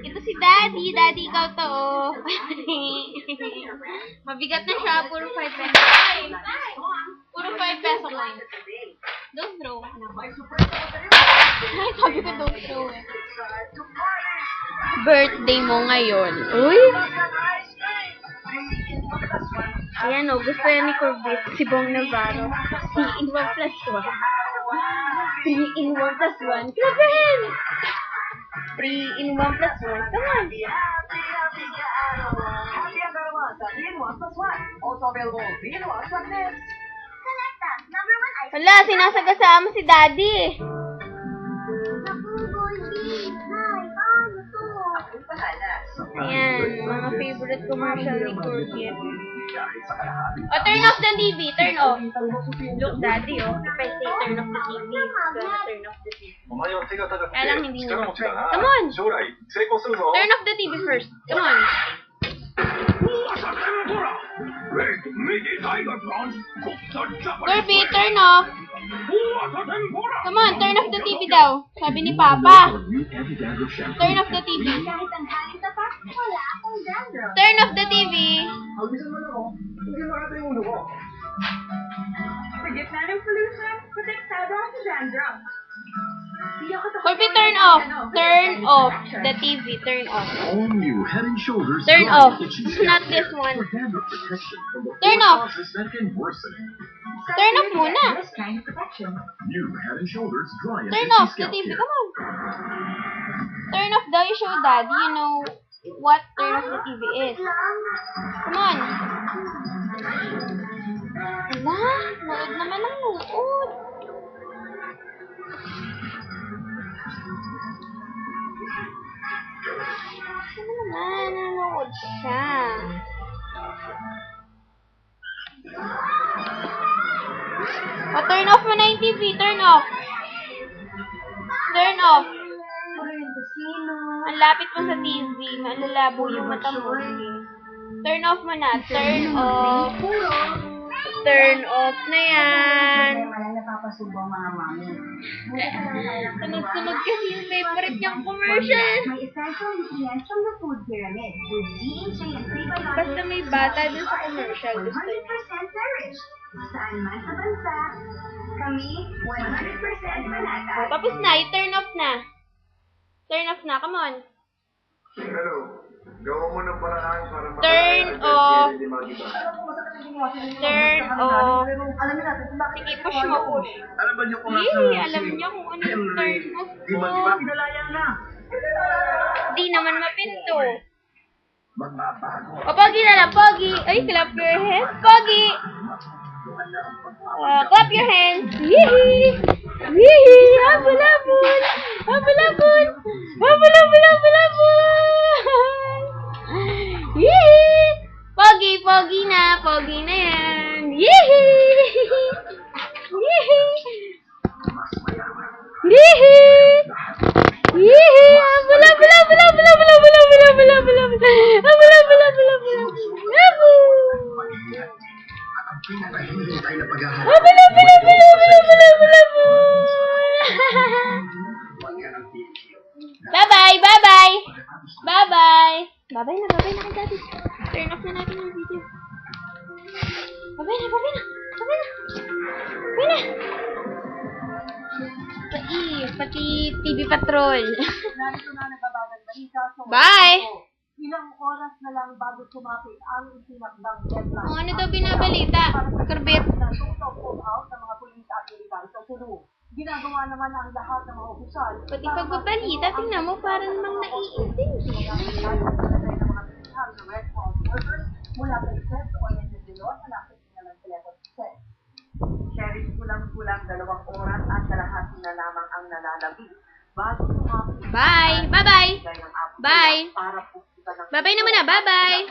Ito si Daddy. Daddy, ikaw to. Mabigat na siya. Puro 5 pesos. Puro 5 pesos lang. Don't throw. Ay, sabi ko don't throw eh. Birthday mo ngayon. Uy! Ayan o, gusto yan ni Corbett. Si Bong Navarro. 3 in 1 plus 1. 3 in 1 plus 1. Klabahin! 3 in 1 plus 1. Come on! Wala, sinasagasama si Daddy. Ayan, mga favorite commercial ni Corbett. Oh, turn off the TV. Turn off. Look, Daddy, oh. If I say turn off the TV, it's gonna turn off the TV. Kaya lang hindi niya ma-turn. Come on! Turn off the TV first. Come on. Corbett, turn off. Come on, turn off the TV daw. Sabi ni Papa. Turn off the TV. Turn off the TV. Corbett, turn off. Turn off the TV. Turn off. Turn off. Not this one. Turn off. Turn off muna. Turn off the TV. Come on. Turn off daw. You show Daddy. You know what turn off the TV is. Come on. Ala, nood naman ang nood. Ano naman, nanonood siya. O, turn off mo na yung TV. Turn off. Turn off. Ang lapit mo sa TV. Malalabo yung mata mo. Turn off mo na. Turn off. Turn off na yan. Sunod-sunod kasi yung favorite niyang commercial. Basta may bata dun sa commercial. Gusto niya. Oh, tapos na. I-turn off na. Turn off na. Come on. Turn off. Turn off. Sige, push mo, push. Alam niyo kung ano yung turn off mo. Di naman mapinto. O, Pogi na lang, Pogi. Ay, clap your hands, Pogi. Clap your hands. Yee! Yee! Habulabul! Habulabul! Habulabul! Habulabul! Yee! Pogi, Pogi na. Pogi na yan. Yee! Yee! Yee! Yee! Habulabul! Habulabul! Habulabul! Habulabul! Habulabul! Habulabul! Habulabul! Bye-bye! Bye-bye! Bye-bye! Bye-bye na kay Daddy. Turn off na natin yung video. Bye-bye na! Bye-bye na! Bye-bye na! Bye-bye na! Pati TV Patrol. Bye! Ilang oras na lang bago sumapit ang isinakdang deadline. Ano daw binabalita? Corbett. Out ng mga pulis at militar sa Cebu. Ginagawa naman ang lahat ng mga opisyal. Pati pagbabalita, tingnan mo, parang mang naiintindi. Mula sa Express Oriented Dilo, malapit na ng telephone set. Sheriff kulang-kulang 2 oras at kalahati na lamang ang nalalabi. Bago sumapit. Bye! Bye-bye! Bye! Bye-bye na muna! Bye-bye!